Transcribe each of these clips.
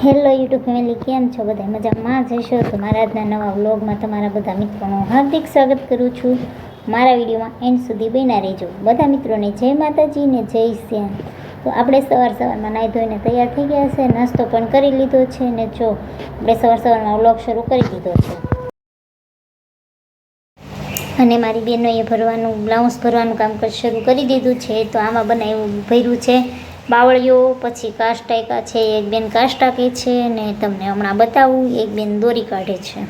Hello YouTube family, કેમ છો બધા? મજામાં જશો તો મારા આજના નવા વ્લોગમાં તમારા બધા મિત્રોનું હાર્દિક સ્વાગત કરું છું. મારા વિડીયોમાં એન્ડ સુધી બન્યા રહેજો. બધા મિત્રોને જય માતાજી ને જય શ્યામ. તો આપણે સવારમાં નાહી ધોઈને તૈયાર થઈ ગયા છે, નાસ્તો પણ કરી લીધો છે ને જો આપણે સવારમાં વ્લોગ શરૂ કરી દીધો છે. અને મારી બહેનોએ બ્લાઉઝ ભરવાનું કામકાજ શરૂ કરી દીધું છે. તો આમાં ભર્યું છે બાવળીઓ, પછી કાચ ટાંક્યા છે. એક બેન કાચ ટાંકે છે ને તમને હમણાં બતાવું, એક બેન દોરી કાઢે છે.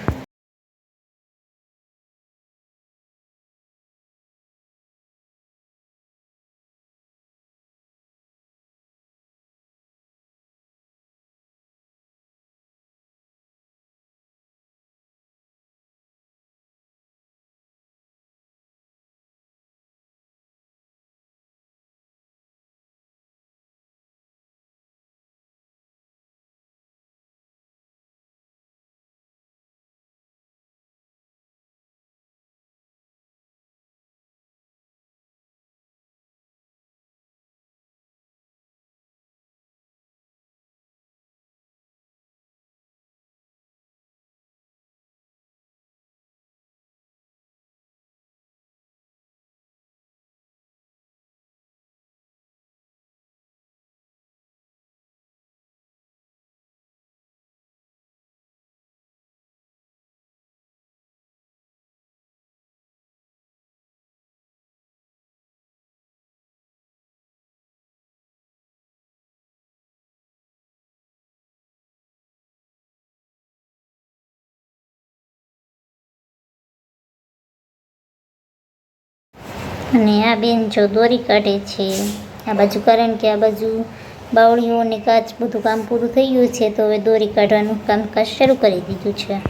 અને આ બેન જો દોરી કાઢે છે આ બાજુ, કારણ કે આ બાજુ બાવળીઓ અને કાચ બધું કામ પૂરું થઈ ગયું છે. તો હવે દોરી કાઢવાનું કામકાજ શરૂ કરી દીધું છે.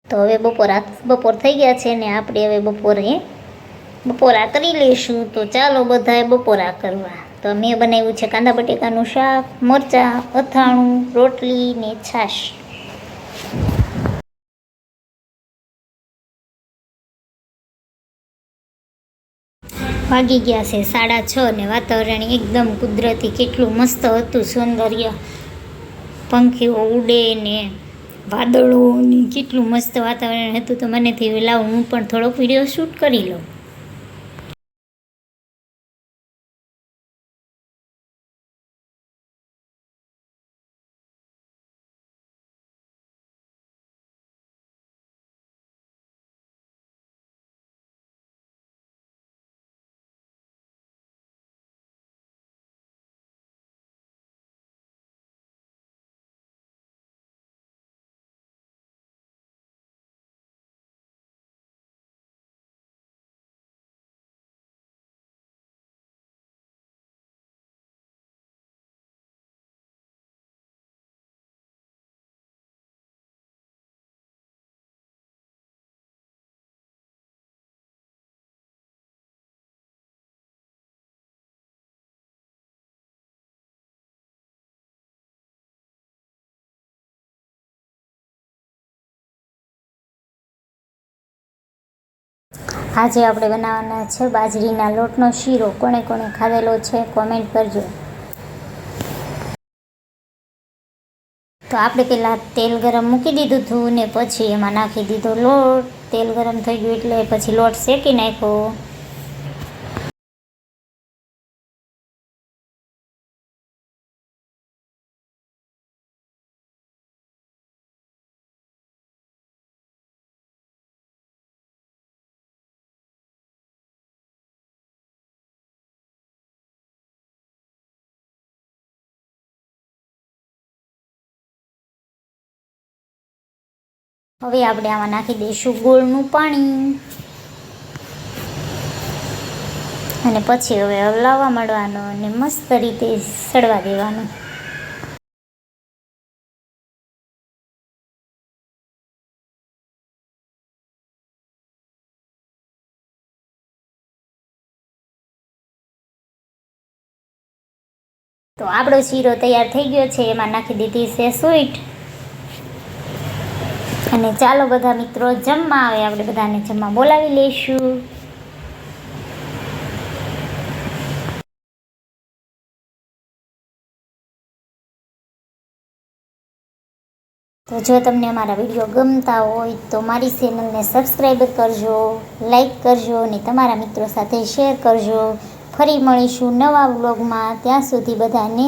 તો હવે બપોર થઈ ગયા છે ને આપણે હવે બપોરા કરી લઈશું. તો ચાલો બધાએ બપોરા કરવા. તો મેં બનાવ્યું છે કાંદા બટેકાનું શાક, મરચાં, અથાણું, રોટલી ને છાશ. વાગી ગયા છે 6:30 ને વાતાવરણ એકદમ કુદરતી, કેટલું મસ્ત હતું, સૌંદર્ય, પંખીઓ ઉડે ને વાદળોની કેટલું મસ્ત વાતાવરણ હતું. તો મને થયું લાવ હું પણ થોડોક વિડીયો શૂટ કરી લઉં. આજે આપણે બનાવવાના છે બાજરીના લોટનો શીરો. કોણે કોણે ખાધેલો છે કોમેન્ટ કરજો. તો આપણે પહેલાં તેલ ગરમ મૂકી દીધું હતું ને પછી એમાં નાખી દીધો લોટ. તેલ ગરમ થઈ ગયું એટલે પછી લોટ શેકી નાખ્યો. હવે આપણે આમાં નાખી દઈશું ગોળનું પાણી અને પછી હવે હલાવવા માંડવાનો અને મસ્ત રીતે સડવા દેવાનું. તો આપણો શીરો તૈયાર થઈ ગયો છે. એમાં નાખી દીધી છે સ્વીટ. અને ચાલો બધા મિત્રો જમવા આવે, આપણે બધાને જમવા બોલાવી લઈશું. તો જો તમને અમારા વિડીયો ગમતા હોય તો મારી ચેનલને સબસ્ક્રાઈબ કરજો, લાઈક કરજો અને તમારા મિત્રો સાથે શેર કરજો. ફરી મળીશું નવા વ્લોગમાં. ત્યાં સુધી બધાને